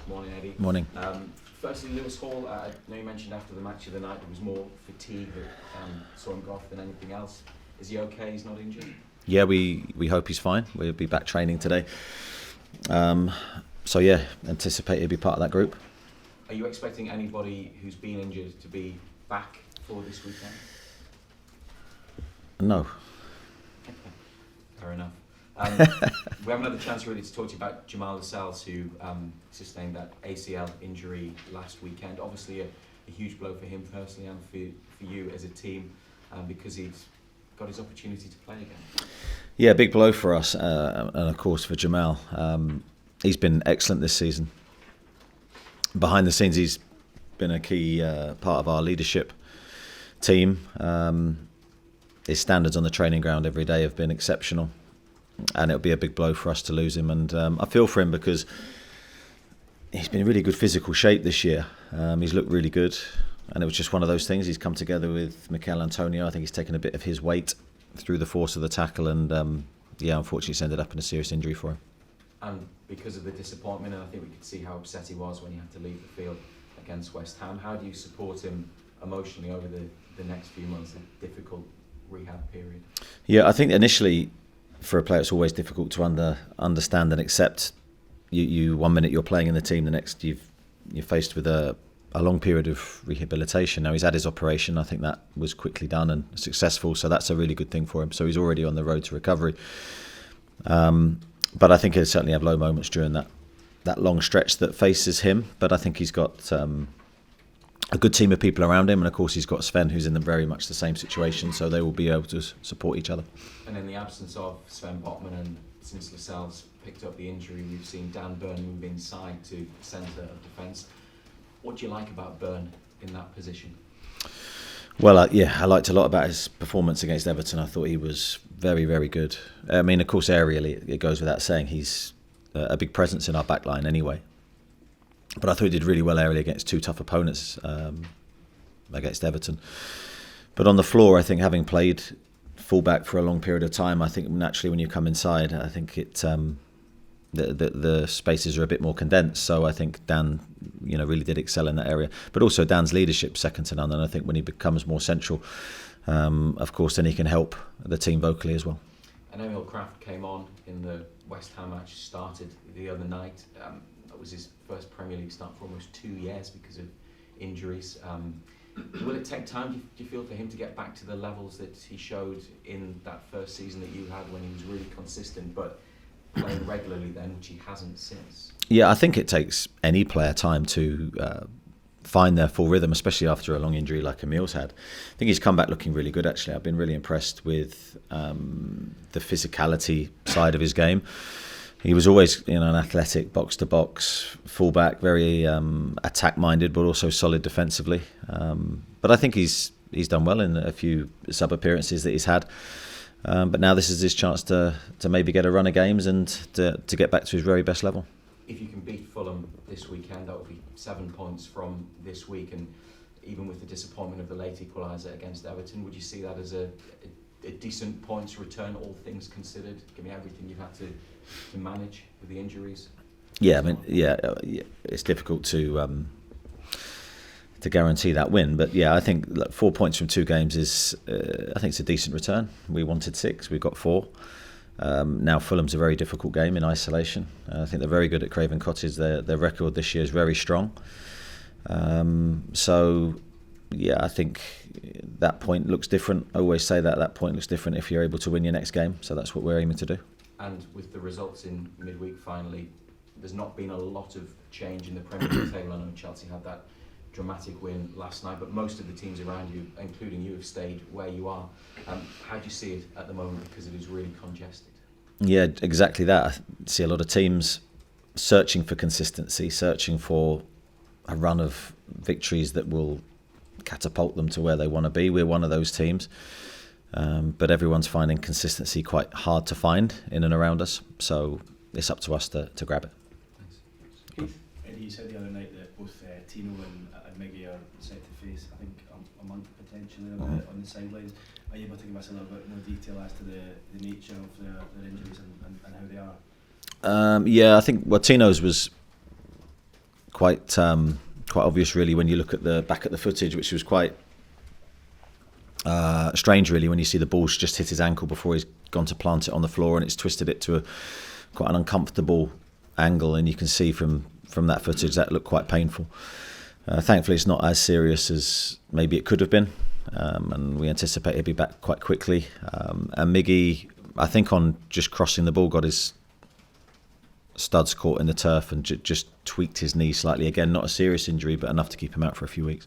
Morning, Eddie. Morning. Firstly, Lewis Hall, I know you mentioned after the match of the night there was more fatigue that saw him go off than anything else. Is he okay? He's not injured? Yeah, we hope he's fine. We'll be back training today. So yeah, anticipate he'll be part of that group. Are you expecting anybody who's been injured to be back for this weekend? No. Fair enough. We haven't had the chance really to talk to you about Jamal Lascelles, who sustained that ACL injury last weekend. Obviously a huge blow for him personally and for you as a team, because he's got his opportunity to play again. Yeah, big blow for us, and of course for Jamal. He's been excellent this season. Behind the scenes, he's been a key part of our leadership team. His standards on the training ground every day have been exceptional, and it'll be a big blow for us to lose him. And I feel for him because he's been in really good physical shape this year. He's looked really good, and it was just one of those things. He's come together with Mikel Antonio. I think he's taken a bit of his weight through the force of the tackle, and unfortunately it's ended up in a serious injury for him. And because of the disappointment, and I think we could see how upset he was when he had to leave the field against West Ham, how do you support him emotionally over the next few months, a difficult rehab period? Yeah, I think initially for a player it's always difficult to understand and accept. You 1 minute you're playing in the team, the next you're faced with a long period of rehabilitation. Now he's had his operation. I think that was quickly done and successful, so that's a really good thing for him. So he's already on the road to recovery. But I think he'll certainly have low moments during that long stretch that faces him. But I think he's got a good team of people around him, and of course he's got Sven, who's in very much the same situation, so they will be able to support each other. And in the absence of Sven Botman, and since Lascelles picked up the injury, we've seen Dan Burn move inside to centre of defence. What do you like about Burn in that position? Well, I liked a lot about his performance against Everton. I thought he was very, very good. I mean, of course, aerially, it goes without saying he's a big presence in our back line anyway. But I thought he did really well aerially against two tough opponents against Everton. But on the floor, I think having played fullback for a long period of time, I think naturally when you come inside, I think it the spaces are a bit more condensed. So I think Dan, really did excel in that area. But also Dan's leadership second to none. And I think when he becomes more central, of course, then he can help the team vocally as well. And Emil Kraft came on in the West Ham match, started the other night. That was his first Premier League start for almost 2 years because of injuries. Will it take time, do you feel, for him to get back to the levels that he showed in that first season that you had when he was really consistent, but playing regularly then, which he hasn't since? Yeah, I think it takes any player time to find their full rhythm, especially after a long injury like Emil's had. I think he's come back looking really good, actually. I've been really impressed with the physicality side of his game. He was always an athletic box-to-box fullback, very attack-minded, but also solid defensively. But I think he's done well in a few sub-appearances that he's had. But now this is his chance to maybe get a run of games and to get back to his very best level. If you can beat Fulham this weekend, that would be 7 points from this week, and even with the disappointment of the late equaliser against Everton, would you see that as a decent points return, all things considered, given everything you've had to manage with the injuries? Yeah, I mean, it's difficult to guarantee that win, but I think 4 points from 2 games is, I think it's a decent return. We wanted 6, we got 4. Now Fulham's a very difficult game in isolation. I think they're very good at Craven Cottage. Their record this year is very strong. I think that point looks different. I always say that point looks different if you're able to win your next game. So that's what we're aiming to do. And with the results in midweek finally, there's not been a lot of change in the Premier League table. I know Chelsea had that dramatic win last night, but most of the teams around you, including you, have stayed where you are. How do you see it at the moment, because it is really congested? Yeah, exactly that. I see a lot of teams searching for consistency, searching for a run of victories that will catapult them to where they want to be. We're one of those teams, but everyone's finding consistency quite hard to find in and around us, so it's up to us to grab it. Thanks. Keith, Eddie, you said the other night that both Tino and Miggy are set to face, I think, a month potentially on the sidelines. Are you able to give us a little bit more detail as to the nature of their injuries and how they are? I think Tino's was quite obvious really when you look at the back at the footage, which was quite strange really when you see the ball's just hit his ankle before he's gone to plant it on the floor, and it's twisted it to quite an uncomfortable angle, and you can see from that footage that looked quite painful. Thankfully it's not as serious as maybe it could have been, and we anticipate he'll be back quite quickly. And Miggy, I think on just crossing the ball, got his studs caught in the turf and just tweaked his knee slightly. Again, not a serious injury, but enough to keep him out for a few weeks.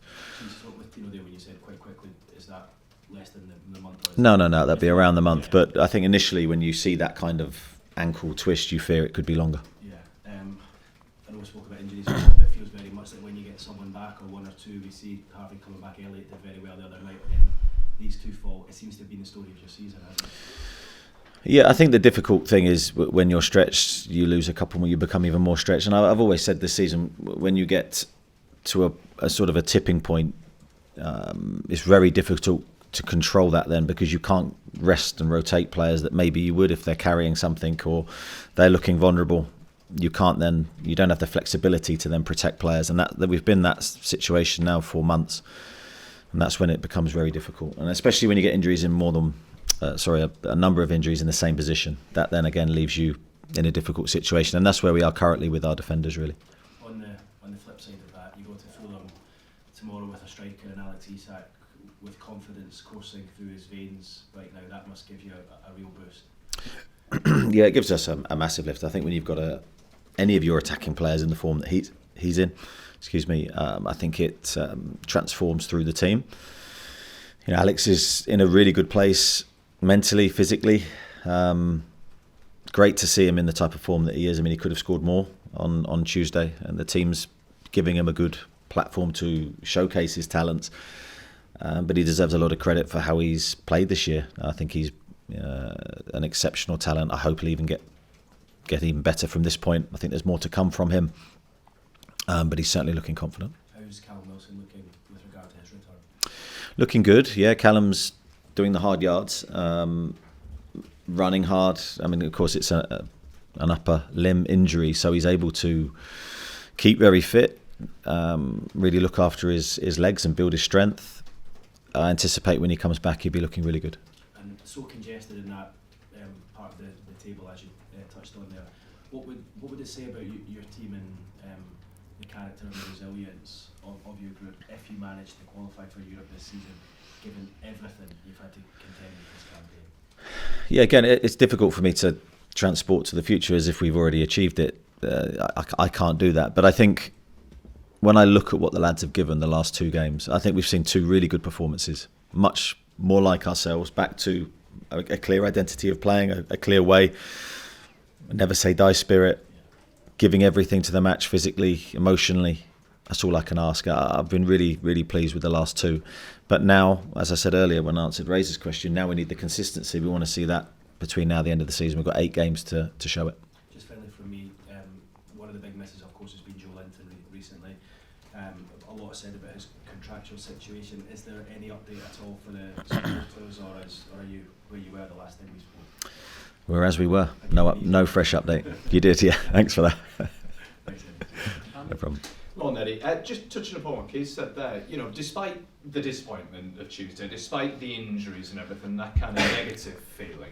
With Tino there, when you said quite quickly, is that less than the month? No, that'd be around the month. Yeah. But I think initially when you see that kind of ankle twist, you fear it could be longer. Yeah. I know we spoke about injuries, but it feels very much like when you get someone back, or one or two, we see Harvey coming back early, did very well the other night, and then these two fall. It seems to have been the story of your season, hasn't it? Yeah, I think the difficult thing is when you're stretched, you lose a couple, you become even more stretched. And I've always said this season, when you get to a sort of a tipping point, it's very difficult to control that then, because you can't rest and rotate players that maybe you would if they're carrying something or they're looking vulnerable. You don't have the flexibility to then protect players, and that we've been in that situation now for months, and that's when it becomes very difficult. And especially when you get injuries in more than a number of injuries in the same position, that then again leaves you in a difficult situation, and that's where we are currently with our defenders really. On the flip side of that, you go to Fulham tomorrow with a striker and Alex Isak with confidence coursing through his veins right now. That must give you a real boost. Yeah, it gives us a massive lift. I think when you've got any of your attacking players in the form that he's in, I think it transforms through the team. You know, Alex is in a really good place mentally, physically. Great to see him in the type of form that he is. I mean, he could have scored more on Tuesday, and the team's giving him a good platform to showcase his talents. But he deserves a lot of credit for how he's played this year. I think he's an exceptional talent. I hope he'll even get even better from this point. I think there's more to come from him, but he's certainly looking confident. How's Callum Wilson looking with regard to his return? Looking good, yeah. Callum's doing the hard yards, running hard. I mean, of course, it's an upper limb injury, so he's able to keep very fit, really look after his legs and build his strength. I anticipate when he comes back, he'll be looking really good. And so congested in that part of the table, as you touched on there, what would it say about your team and the character and the resilience of your group if you managed to qualify for Europe this season, given everything you've had to contend with this campaign? Yeah, again, it's difficult for me to transport to the future as if we've already achieved it. I can't do that. But I think when I look at what the lads have given the last two games, I think we've seen two really good performances, much more like ourselves, back to a clear identity of playing, a clear way, never say die spirit, giving everything to the match physically, emotionally. That's all I can ask. I've been really, really pleased with the last two. But now, as I said earlier when I answered Razor's question, now we need the consistency. We want to see that between now and the end of the season. We've got 8 games to show it. Just finally from me, one of the big misses, of course, has been Joe Linton recently. A lot said about his contractual situation. Is there any update at all for the supporters, or are you where you were the last time we spoke? We're as we were. No fresh update. You did, yeah. Thanks for that. Thanks, No problem. Well, Eddie, just touching upon what Keith said there, despite the disappointment of Tuesday, despite the injuries and everything, that kind of negative feeling,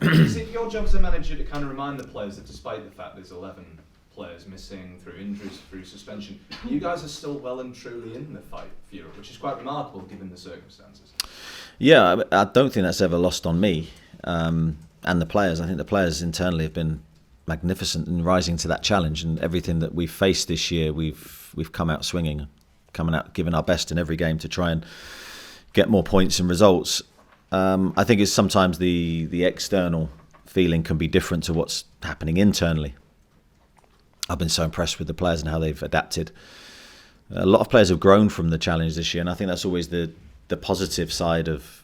is it your job as a manager to kind of remind the players that despite the fact there's 11 players missing through injuries, through suspension, you guys are still well and truly in the fight for Europe, which is quite remarkable given the circumstances? Yeah, I don't think that's ever lost on me and the players. I think the players internally have been magnificent in rising to that challenge, and everything that we've faced this year, we've come out swinging, coming out giving our best in every game to try and get more points and results. I think it's sometimes the external feeling can be different to what's happening internally. I've been so impressed with the players and how they've adapted. A lot of players have grown from the challenge this year, and I think that's always the positive side of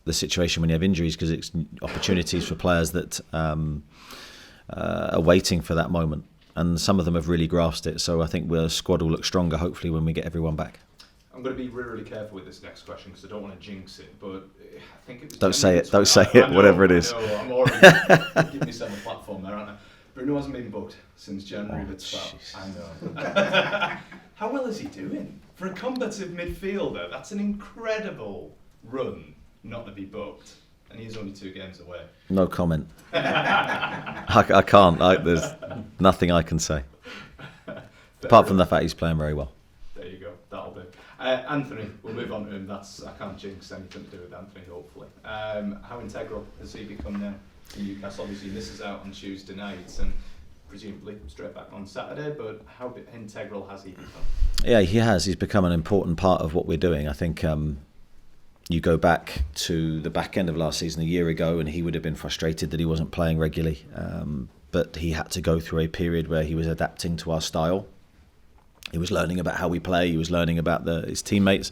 the situation when you have injuries, because it's opportunities for players that are waiting for that moment, and some of them have really grasped it. So I think the squad will look stronger, hopefully, when we get everyone back. I'm going to be really, really careful with this next question because I don't want to jinx it, but I think it was... Don't say it, whatever it is. I know, I'm already giving myself a platform there, aren't I? Bruno hasn't been booked since January the 12th. jeez. I know. How well is he doing? For a combative midfielder, that's an incredible run not to be booked. And he's only 2 games away. No comment. I can't. There's nothing I can say. Apart from the fact he's playing very well. There you go. That'll do. Anthony, we'll move on to him. I can't jinx anything to do with Anthony, hopefully. How integral has he become now in Newcastle? Obviously, he misses out on Tuesday nights and presumably straight back on Saturday, but how integral has he become? Yeah, he has. He's become an important part of what we're doing. I think you go back to the back end of last season a year ago and he would have been frustrated that he wasn't playing regularly. But he had to go through a period where he was adapting to our style. He was learning about how we play. He was learning about his teammates.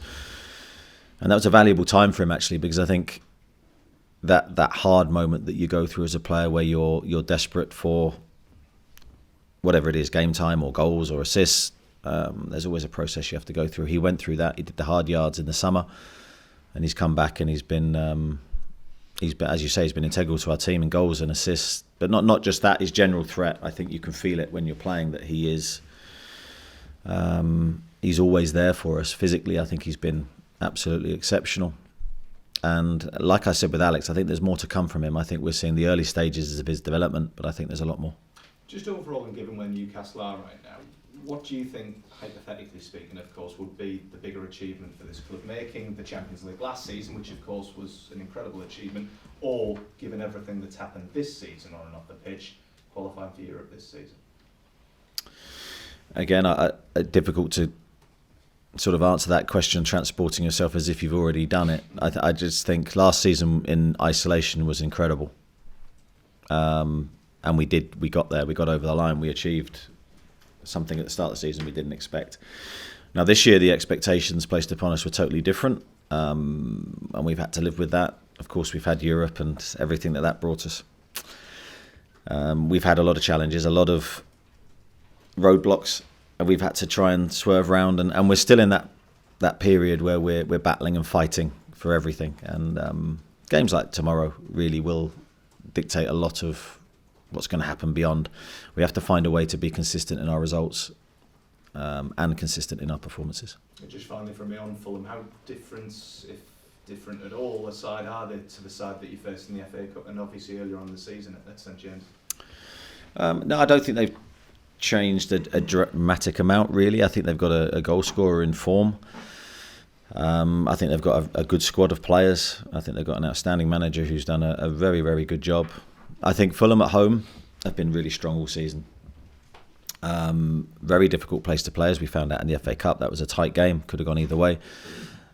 And that was a valuable time for him, actually, because I think that hard moment that you go through as a player where you're desperate for whatever it is, game time or goals or assists, there's always a process you have to go through. He went through that. He did the hard yards in the summer. And he's come back and he's been, as you say, he's been integral to our team in goals and assists. But not just that, his general threat. I think you can feel it when you're playing that he is. He's always there for us physically. I think he's been absolutely exceptional. And like I said with Alex, I think there's more to come from him. I think we're seeing the early stages of his development, but I think there's a lot more. Just overall, and given where Newcastle are right now, what do you think, hypothetically speaking, of course, would be the bigger achievement for this club? Making the Champions League last season, which of course was an incredible achievement, or given everything that's happened this season on and off the pitch, qualifying for Europe this season? Again, difficult to sort of answer that question, transporting yourself as if you've already done it. I just think last season in isolation was incredible. And we got there, we got over the line, we achieved something at the start of the season we didn't expect. Now this year the expectations placed upon us were totally different, and we've had to live with that. Of course we've had Europe and everything that brought us. We've had a lot of challenges, a lot of roadblocks, and we've had to try and swerve around, and we're still in that period where we're battling and fighting for everything. And games like tomorrow really will dictate a lot of what's going to happen beyond. We have to find a way to be consistent in our results and consistent in our performances. Just finally from me on Fulham, how different, if different at all, aside are they to the side that you faced in the FA Cup and obviously earlier on in the season at St James? No, I don't think they've changed a dramatic amount, really. I think they've got a goal scorer in form. I think they've got a good squad of players. I think they've got an outstanding manager who's done a very, very good job. I think Fulham at home have been really strong all season. Very difficult place to play, as we found out in the FA Cup. That was a tight game, could have gone either way.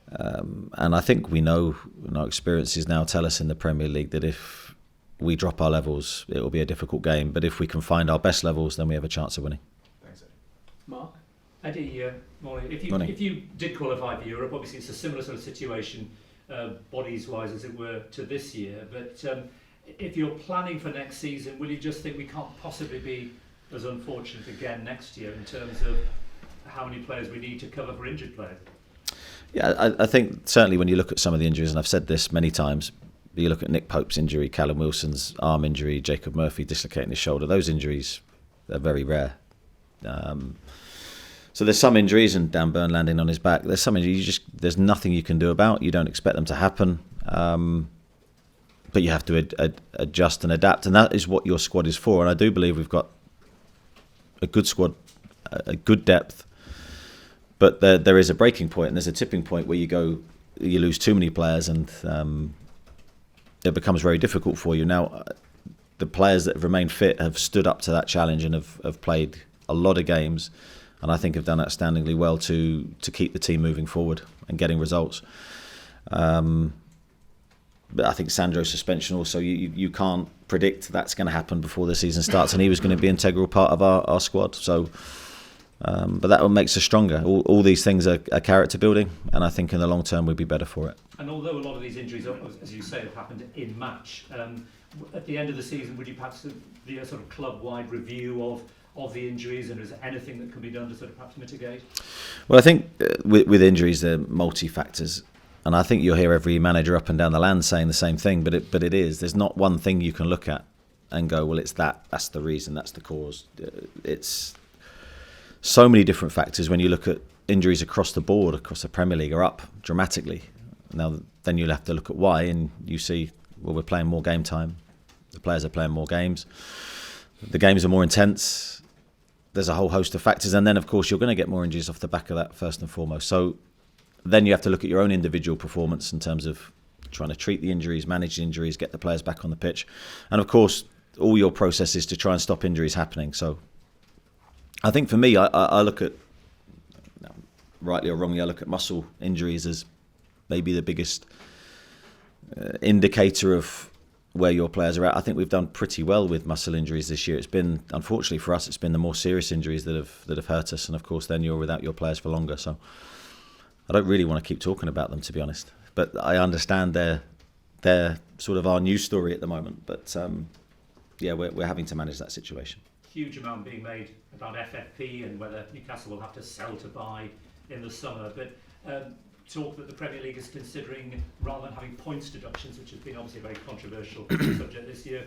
And I think we know, and our experiences now tell us in the Premier League, that if we drop our levels, it will be a difficult game. But if we can find our best levels, then we have a chance of winning. Thanks, Eddie. Mark? Eddie, morning. Morning. If you did qualify for Europe, obviously it's a similar sort of situation, bodies-wise, as it were, to this year. But if you're planning for next season, will you just think we can't possibly be as unfortunate again next year in terms of how many players we need to cover for injured players? Yeah, I think certainly when you look at some of the injuries, and I've said this many times, you look at Nick Pope's injury, Callum Wilson's arm injury, Jacob Murphy dislocating his shoulder, those injuries are very rare. So there's some injuries, and Dan Burn landing on his back, there's some injuries there's nothing you can do about. You don't expect them to happen. But you have to adjust and adapt, and that is what your squad is for. And I do believe we've got a good squad, a good depth, but there is a breaking point and there's a tipping point where you lose too many players, and it becomes very difficult for you. Now, the players that have remained fit have stood up to that challenge and have played a lot of games, and I think have done outstandingly well to keep the team moving forward and getting results. But I think Sandro's suspension also, you can't predict that's going to happen before the season starts, and he was going to be an integral part of our squad. So, but that makes us stronger. All these things are character building, and I think in the long term we'd be better for it. And although a lot of these injuries, as you say, have happened in match, at the end of the season, would you perhaps do a sort of club-wide review of the injuries, and is there anything that can be done to sort of perhaps mitigate? Well, I think with injuries, there are multi-factors. And I think you'll hear every manager up and down the land saying the same thing, but it is. There's not one thing you can look at and go, well, that's the reason, that's the cause. It's so many different factors. When you look at injuries across the board, across the Premier League, are up dramatically. Now, then you'll have to look at why, and you see, well, we're playing more game time. The players are playing more games. The games are more intense. There's a whole host of factors. And then, of course, you're going to get more injuries off the back of that, first and foremost. So then you have to look at your own individual performance in terms of trying to treat the injuries, manage the injuries, get the players back on the pitch. And, of course, all your processes to try and stop injuries happening. So I think for me, I look at, rightly or wrongly, I look at muscle injuries as maybe the biggest indicator of where your players are at. I think we've done pretty well with muscle injuries this year. It's been, unfortunately for us, it's been the more serious injuries that have hurt us. And of course, then you're without your players for longer. So I don't really want to keep talking about them, to be honest. But I understand they're sort of our news story at the moment. But we're having to manage that situation. Huge amount being made about FFP and whether Newcastle will have to sell to buy in the summer. But talk that the Premier League is considering, rather than having points deductions, which has been obviously a very controversial subject this year,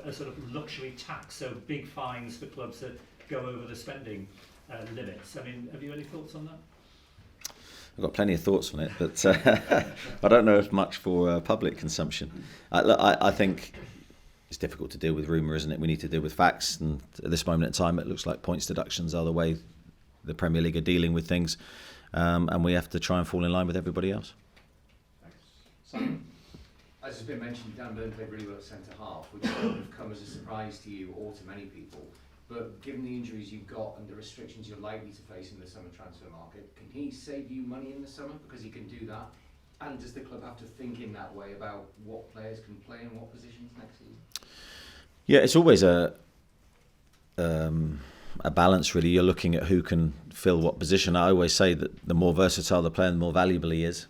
a sort of luxury tax, so big fines for clubs that go over the spending limits. I mean, have you any thoughts on that? I've got plenty of thoughts on it, but I don't know if much for public consumption. I think it's difficult to deal with rumour, isn't it? We need to deal with facts, and at this moment in time, it looks like points deductions are the way the Premier League are dealing with things. And we have to try and fall in line with everybody else. Thanks. Simon? As has been mentioned, Dan Burn played really well at centre half, which would have come as a surprise to you or to many people. But given the injuries you've got and the restrictions you're likely to face in the summer transfer market, can he save you money in the summer because he can do that? And does the club have to think in that way about what players can play in what positions next season? Yeah, it's always a balance, really. You're looking at who can fill what position. I always say that the more versatile the player, the more valuable he is.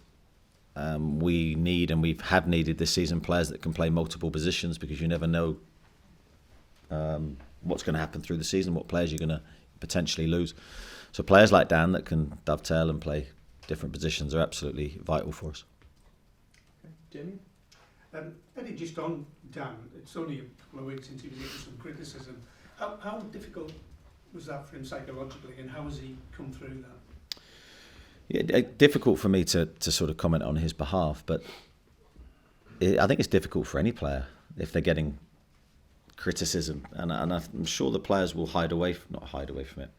We need, and we have needed this season, players that can play multiple positions, because you never know what's going to happen through the season, what players you're going to potentially lose. So players like Dan that can dovetail and play different positions are absolutely vital for us. Jamie? Eddie, just on Dan, it's only a couple of weeks since he was getting some criticism. How difficult was that for him psychologically, and how has he come through that? Yeah, difficult for me to sort of comment on his behalf, but I think it's difficult for any player if they're getting criticism, and I'm sure the players will not hide away from it,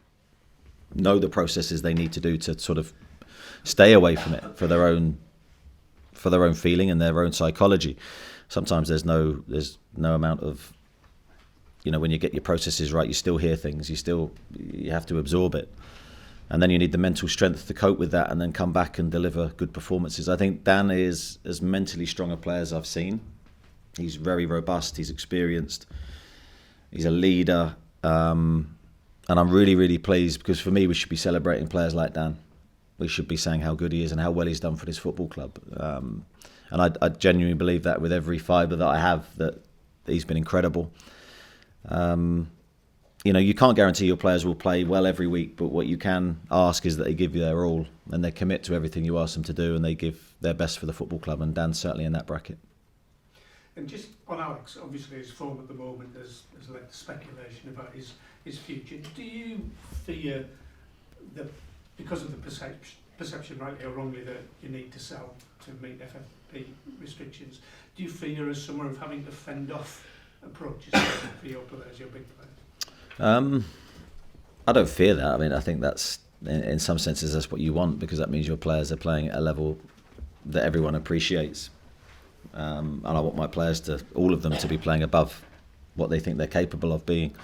know the processes they need to do to sort of stay away from it for their own feeling and their own psychology. Sometimes there's no amount of, when you get your processes right, you still hear things, you have to absorb it. And then you need the mental strength to cope with that and then come back and deliver good performances. I think Dan is as mentally strong a player as I've seen. He's very robust, he's experienced, he's a leader. And I'm really, really pleased, because for me, we should be celebrating players like Dan. We should be saying how good he is and how well he's done for this football club. And I genuinely believe that with every fibre that I have, that he's been incredible. You can't guarantee your players will play well every week, but what you can ask is that they give you their all and they commit to everything you ask them to do, and they give their best for the football club, and Dan's certainly in that bracket. And just on Alex, obviously his form at the moment has led to speculation about his future. Do you fear that because of the perception, rightly or wrongly, that you need to sell to meet FFP restrictions, do you fear as someone of having to fend off approaches for your players, your big players? I don't fear that. I mean, I think that's, in some senses, that's what you want, because that means your players are playing at a level that everyone appreciates. And I want my players all of them to be playing above what they think they're capable of being.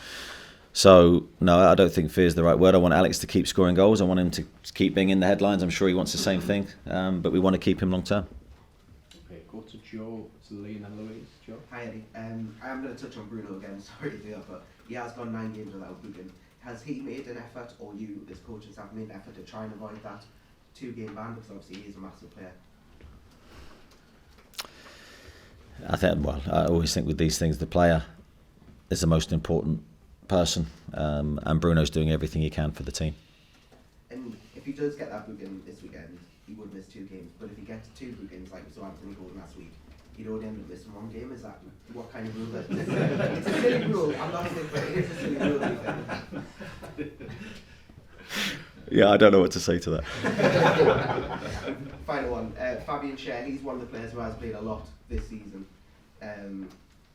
So, no, I don't think fear is the right word. I want Alex to keep scoring goals. I want him to keep being in the headlines. I'm sure he wants the same thing, but we want to keep him long term. Okay, go to Joe, it's Lee and Louise. Joe? Hi Eddie, I am going to touch on Bruno again, sorry to do that, but he has gone 9 games without booking. Has he made an effort, or you as coaching staff made an effort to try and avoid that 2-game ban, because obviously he is a massive player? I always think with these things, the player is the most important person, and Bruno's doing everything he can for the team. And if he does get that booking this weekend, he would miss 2 games, but if he gets 2 bookings like we saw Anthony Gordon last week, he'd only end up missing one game. Is that what kind of rule that it's a silly rule, I'm not saying, but it is a silly rule, you think? Yeah, I don't know what to say to that. Final one, Fabian Schär, he's one of the players who has played a lot this season.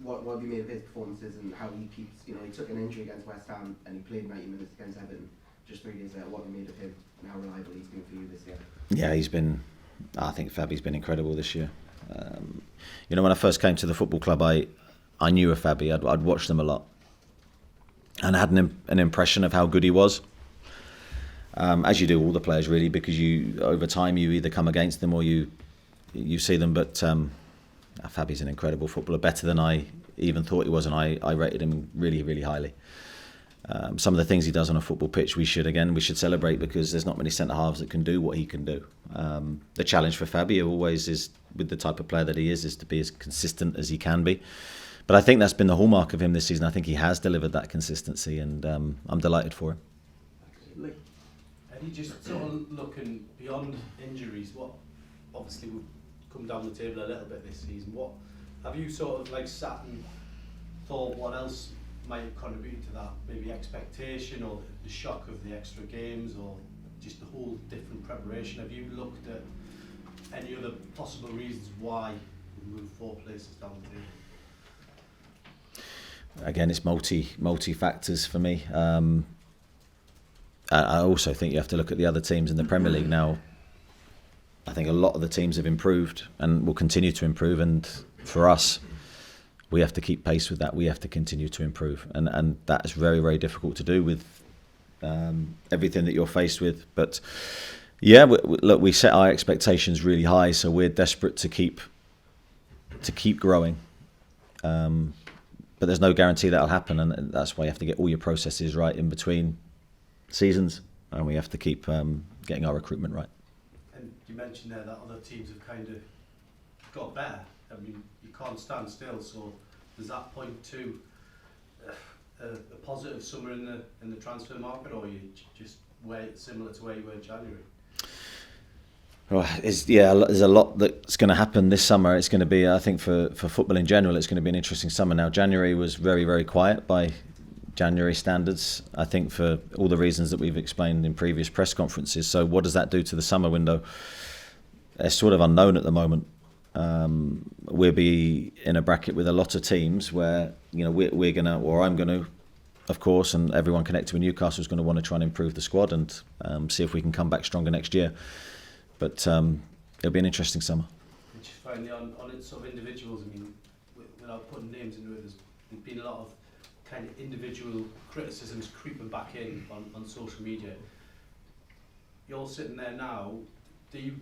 What have you made of his performances and how he keeps, he took an injury against West Ham and he played 90 minutes against Everton just 3 days later. What have you made of him and how reliable he's been for you this year? Yeah, I think Fabi's been incredible this year. When I first came to the football club, I knew of Fabi. I'd watched them a lot and I had an impression of how good he was. As you do all the players really, because over time you either come against them or you see them. But Fabi's an incredible footballer, better than I even thought he was, and I rated him really, really highly. Some of the things he does on a football pitch we should celebrate, because there's not many centre halves that can do what he can do. The challenge for Fabi always is, with the type of player that he is to be as consistent as he can be. But I think that's been the hallmark of him this season. I think he has delivered that consistency, and I'm delighted for him. And you just sort of looking beyond injuries, what obviously we've come down the table a little bit this season, what have you sort of sat and thought what else might have contributed to that, maybe expectation or the shock of the extra games or just the whole different preparation? Have you looked at any other possible reasons why we moved 4 places down the table? Again, it's multi factors for me. I also think you have to look at the other teams in the Premier League now. I think a lot of the teams have improved and will continue to improve, and for us, we have to keep pace with that. We have to continue to improve, and that is very, very difficult to do with everything that you're faced with. But yeah, look, we set our expectations really high, so we're desperate to keep growing. But there's no guarantee that'll happen, and that's why you have to get all your processes right in between seasons, and we have to keep getting our recruitment right. And you mentioned there that other teams have kind of got better. I mean, you can't stand still, so does that point to a positive summer in the transfer market, or you just similar to where you were in January? Well, there's a lot that's going to happen this summer. It's going to be, I think, for football in general, it's going to be an interesting summer. Now, January was very, very quiet by January standards, I think, for all the reasons that we've explained in previous press conferences. So what does that do to the summer window? It's sort of unknown at the moment. We'll be in a bracket with a lot of teams where, we're going to, or I'm going to, of course, and everyone connected with Newcastle is going to want to try and improve the squad and see if we can come back stronger next year. But it'll be an interesting summer. And just finally, on sort of individuals, I mean, without putting names into it, there's been a lot of kind of individual criticisms creeping back in on social media. You're sitting there now, do you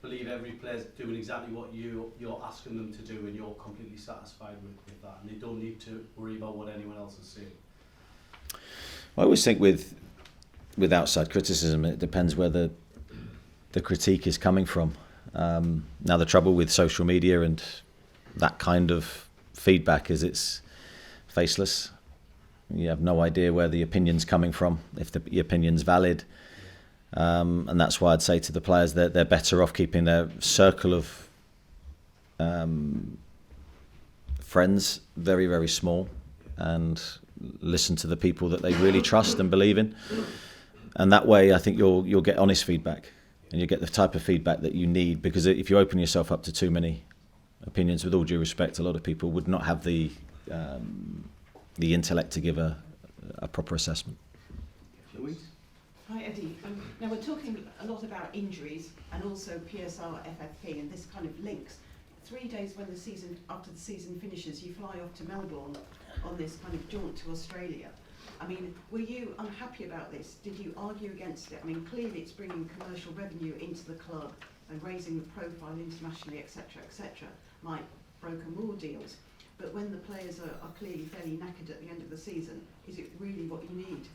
believe every player's doing exactly what you're asking them to do, and you're completely satisfied with that, and they don't need to worry about what anyone else is saying? I always think with outside criticism, it depends where the critique is coming from. Now, the trouble with social media and that kind of feedback is it's faceless. You have no idea where the opinion's coming from, if the opinion's valid. And that's why I'd say to the players that they're better off keeping their circle of friends very, very small, and listen to the people that they really trust and believe in. And that way, I think you'll get honest feedback, and you get the type of feedback that you need. Because if you open yourself up to too many opinions, with all due respect, a lot of people would not have the intellect to give a proper assessment. Louise? Hi Eddie, now we're talking a lot about injuries and also PSR FFP, and this kind of links. 3 days after the season finishes, you fly off to Melbourne on this kind of jaunt to Australia. I mean, were you unhappy about this? Did you argue against it? I mean, clearly it's bringing commercial revenue into the club and raising the profile internationally, etc., like broker more deals. But when the players are clearly fairly knackered at the end of the season, is it really what you need?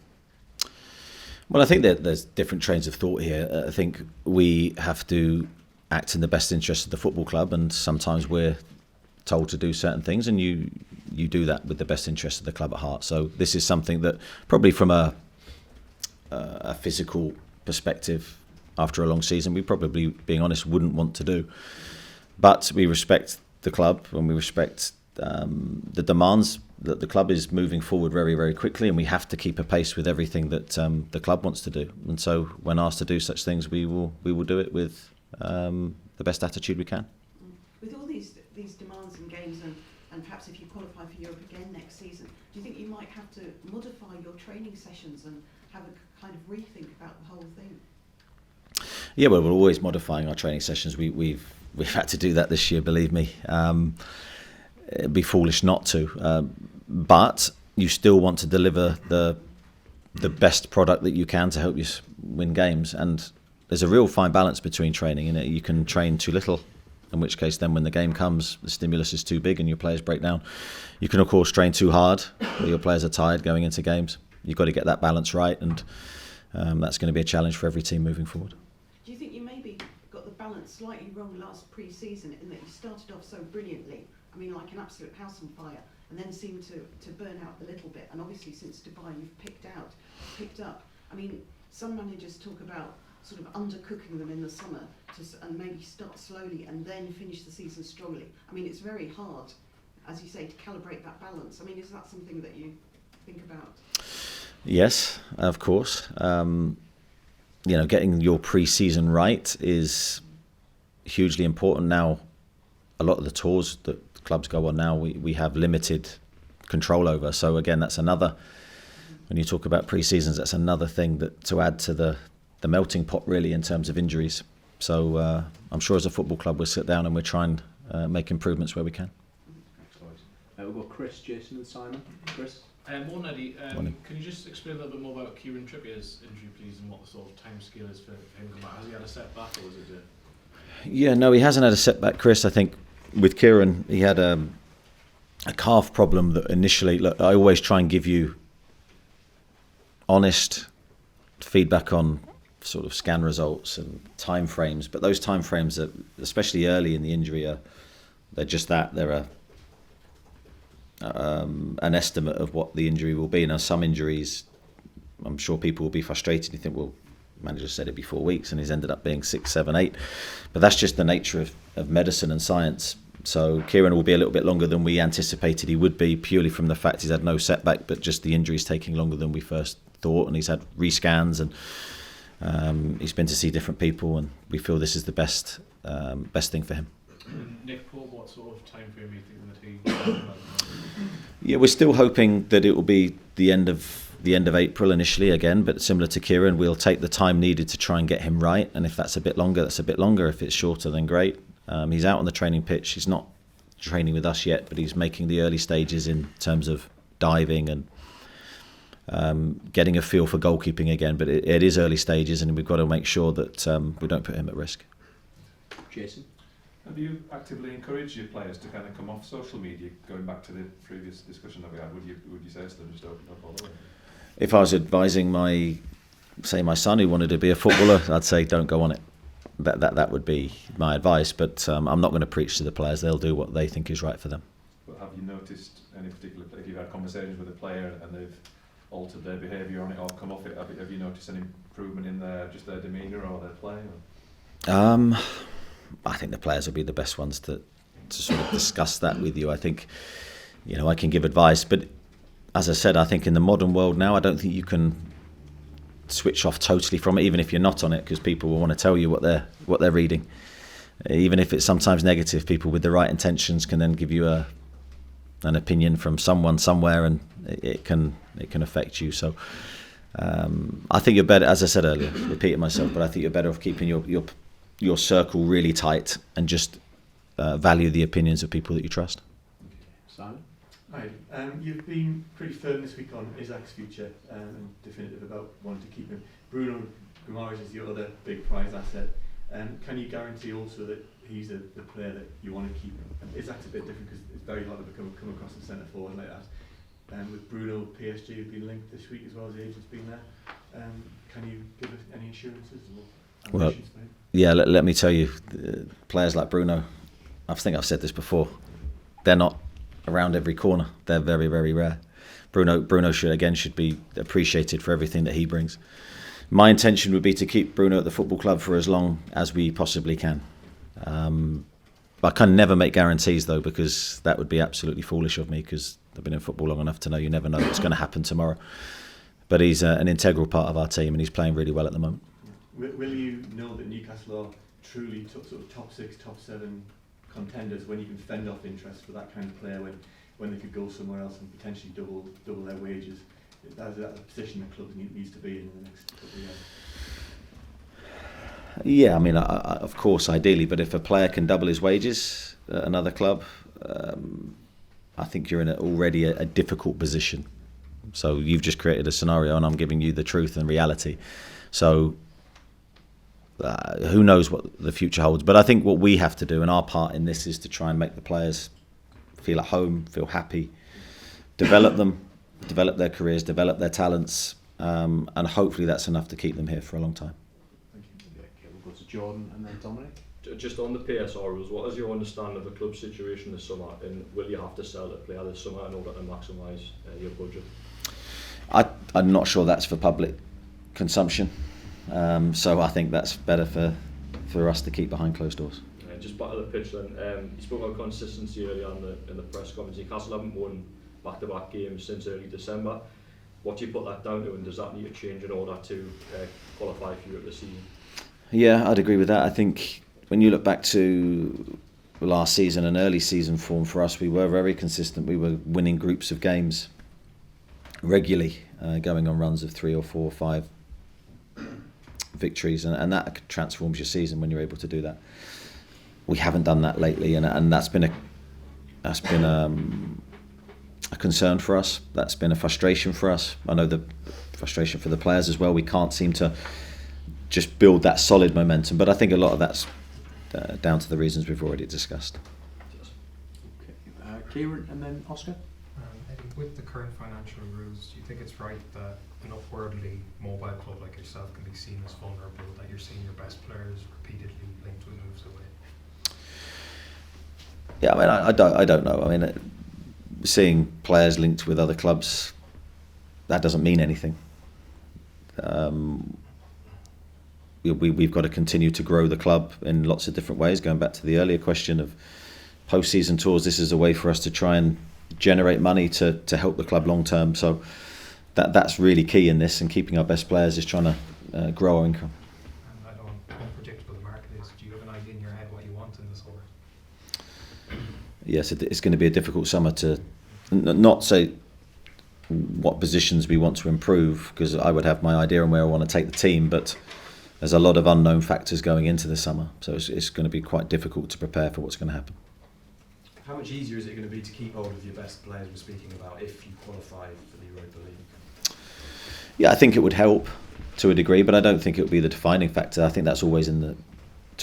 Well, I think that there's different trains of thought here. I think we have to act in the best interest of the football club, and sometimes we're told to do certain things, and you do that with the best interest of the club at heart. So this is something that probably from a physical perspective, after a long season, we probably, being honest, wouldn't want to do. But we respect the club and we respect the demands that the club is moving forward very, very quickly, and we have to keep a pace with everything that the club wants to do. And so when asked to do such things, we will do it with the best attitude we can. With all these demands and games, and perhaps if you qualify for Europe again next season, do you think you might have to modify your training sessions and have a kind of rethink about the whole thing? Yeah, well, we're always modifying our training sessions. We've had to do that this year, believe me. It'd be foolish not to. But you still want to deliver the best product that you can to help you win games. And there's a real fine balance between training. And you can train too little, in which case then when the game comes, the stimulus is too big and your players break down. You can, of course, train too hard, where your players are tired going into games. You've got to get that balance right, and that's going to be a challenge for every team moving forward. Do you think you maybe got the balance slightly wrong last pre-season in that you started off so brilliantly, I mean like an absolute house on fire, and then seemed to burn out a little bit, and obviously since Dubai you've picked up. I mean, some managers talk about sort of undercooking them in the summer and maybe start slowly and then finish the season strongly. I mean, it's very hard, as you say, to calibrate that balance. I mean, is that something that you think about? Yes, of course. Getting your pre-season right is hugely important. Now, a lot of the tours that clubs go on now, we have limited control over. So again, that's another, when you talk about pre-seasons, that's another thing that to add to the melting pot really in terms of injuries. So I'm sure as a football club we'll sit down and we'll try and make improvements where we can. We've got Chris, Jason and Simon. Chris? Morning, Eddie. Morning. Can you just explain a little bit more about Kieran Trippier's injury, please, and what the sort of time scale is for him coming back? Has he had a setback, or was it Yeah, no, he hasn't had a setback, Chris. I think with Kieran, he had a calf problem that initially, look, I always try and give you honest feedback on sort of scan results and time frames, but those time frames, are, especially early in the injury, they're just that. They're an estimate of what the injury will be. Now, some injuries, I'm sure people will be frustrated. You think, well, manager said it'd be 4 weeks and he's ended up being 6, 7, 8. But that's just the nature of medicine and science. So Kieran will be a little bit longer than we anticipated he would be, purely from the fact he's had no setback, but just the injury's taking longer than we first thought, and he's had rescans and he's been to see different people, and we feel this is the best thing for him. Nick Pope, what sort of time frame are you thinking that he? Yeah, we're still hoping that it will be the end of April initially again, but similar to Kieran, we'll take the time needed to try and get him right, and if that's a bit longer, that's a bit longer. If it's shorter, then great. He's out on the training pitch. He's not training with us yet, but he's making the early stages in terms of diving and getting a feel for goalkeeping again. But it is early stages, and we've got to make sure that we don't put him at risk. Jason? Have you actively encouraged your players to kind of come off social media? Going back to the previous discussion that we had, would you say to them just don't bother? If I was advising my son who wanted to be a footballer, I'd say don't go on it. That would be my advice. But I'm not going to preach to the players. They'll do what they think is right for them. But have you noticed any particular, if you've had conversations with a player and they've altered their behaviour on it or come off it, have you noticed any improvement in their demeanour or their play? Or? I think the players will be the best ones to sort of discuss that with you. I think, I can give advice, but as I said, I think in the modern world now, I don't think you can switch off totally from it, even if you're not on it, because people will want to tell you what they're reading. Even if it's sometimes negative, people with the right intentions can then give you an opinion from someone somewhere, and it can affect you. So I think you're better, as I said earlier, repeating myself, but I think you're better off keeping your circle really tight and just value the opinions of people that you trust. Simon? Hi. You've been pretty firm this week on Isaac's future and definitive about wanting to keep him. Bruno Guimaraes is your other big prize asset. Can you guarantee also that he's the player that you want to keep? Isaac's a bit different because it's very hard to come across the centre forward like that. With Bruno, PSG have been linked this week as well as the agent's been there. Can you give us any assurances or ambitions for him? Yeah, let me tell you, players like Bruno, I think I've said this before, they're not around every corner. They're very, very rare. Bruno should be appreciated for everything that he brings. My intention would be to keep Bruno at the football club for as long as we possibly can. I can never make guarantees though, because that would be absolutely foolish of me, because I've been in football long enough to know you never know what's going to happen tomorrow. But he's an integral part of our team, and he's playing really well at the moment. Will you know that Newcastle are truly sort of top 6, top 7 contenders when you can fend off interest for that kind of player when they could go somewhere else and potentially double their wages? That's the position the club needs to be in the next couple of years. Yeah, I mean, of course, ideally, but if a player can double his wages at another club, I think you're in already a difficult position. So you've just created a scenario, and I'm giving you the truth and reality. So who knows what the future holds? But I think what we have to do, and our part in this, is to try and make the players feel at home, feel happy, develop them, develop their careers, develop their talents, and hopefully that's enough to keep them here for a long time. Okay, we'll go to Jordan and then Dominic. Just on the PSR rules, what is your understanding of the club situation this summer, and will you have to sell a player this summer in order to maximise your budget? I'm not sure that's for public consumption, so I think that's better for us to keep behind closed doors. Just back to the pitch then, you spoke about consistency earlier in the press conference. Newcastle haven't won back-to-back games since early December. What do you put that down to, and does that need to change in order to qualify for Europe this season? Yeah, I'd agree with that. I think when you look back to last season and early season form for us, we were very consistent. We were winning groups of games regularly, going on runs of 3 or 4 or 5 victories, and that transforms your season when you're able to do that. We haven't done that lately, and that's been a concern for us. That's been a frustration for us. I know the frustration for the players as well. We can't seem to just build that solid momentum, but I think a lot of that's down to the reasons we've already discussed. Okay, Kieran and then Oscar. With the current financial rules, do you think it's right that an upwardly mobile club like yourself can be seen as vulnerable, that you're seeing your best players repeatedly linked with moves away? Yeah, I mean, I don't know. I mean, seeing players linked with other clubs, that doesn't mean anything. We've got to continue to grow the club in lots of different ways. Going back to the earlier question of post-season tours, this is a way for us to try and generate money to help the club long term. So that's really key in this, and keeping our best players is trying to grow our income. And I know how unpredictable the market is. Do you have an idea in your head what you want in the summer? Yes, it's going to be a difficult summer to not say what positions we want to improve, because I would have my idea on where I want to take the team, but there's a lot of unknown factors going into the summer, so it's going to be quite difficult to prepare for what's going to happen. How much easier is it going to be to keep hold of your best players we're speaking about if you qualify for the Europa League? Yeah, I think it would help to a degree, but I don't think it would be the defining factor. I think that's always to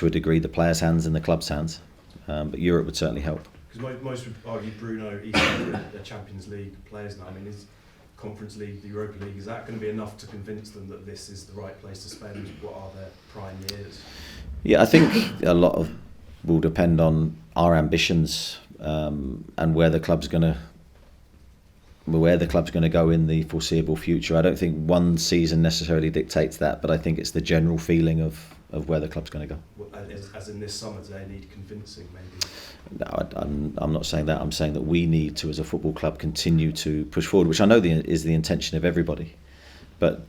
a degree, the players' hands and the club's hands. But Europe would certainly help. Because most would argue Bruno, he's the Champions League players now. I mean, is Conference League, the Europa League, is that going to be enough to convince them that this is the right place to spend what are their prime years? Yeah, I think a lot will depend on our ambitions and where the club's going to go in the foreseeable future. I don't think one season necessarily dictates that, but I think it's the general feeling of where the club's going to go. Well, as in this summer, do they need convincing maybe? No, I'm not saying that. I'm saying that we need to, as a football club, continue to push forward, which I know is the intention of everybody. But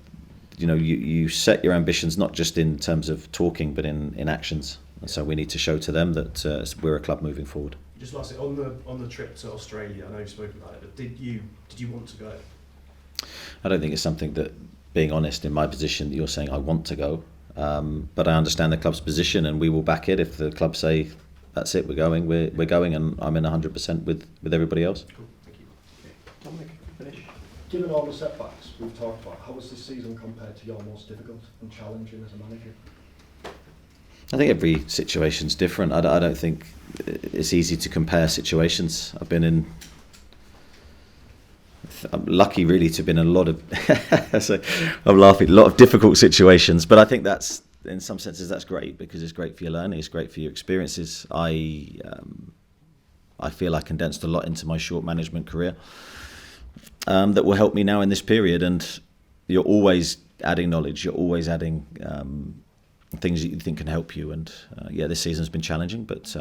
you set your ambitions not just in terms of talking, but in actions. And so we need to show to them that we're a club moving forward. Just lastly, on the trip to Australia, I know you've spoken about it, but did you want to go? I don't think it's something that, being honest, in my position, that you're saying I want to go. But I understand the club's position, and we will back it if the club say that's it, we're going, and I'm in 100% with everybody else. Cool, thank you. Dominic, finish. Given all the setbacks we've talked about, how was this season compared to your most difficult and challenging as a manager? I think every situation's different. I don't think it's easy to compare situations. I'm lucky really to have been in a lot of I'm laughing, a lot of difficult situations, but I think that's, in some senses, that's great, because it's great for your learning, it's great for your experiences. I feel I condensed a lot into my short management career that will help me now in this period, and you're always adding knowledge, you're always adding things that you think can help you, and this season's been challenging, but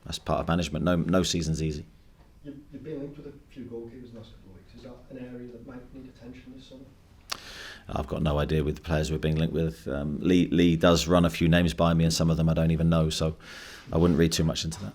That's part of management. No season's easy. You've been linked with a few goalkeepers in the last couple of weeks. Is that an area that might need attention this summer? I've got no idea with the players we're being linked with. Lee does run a few names by me, and some of them I don't even know, so I wouldn't read too much into that.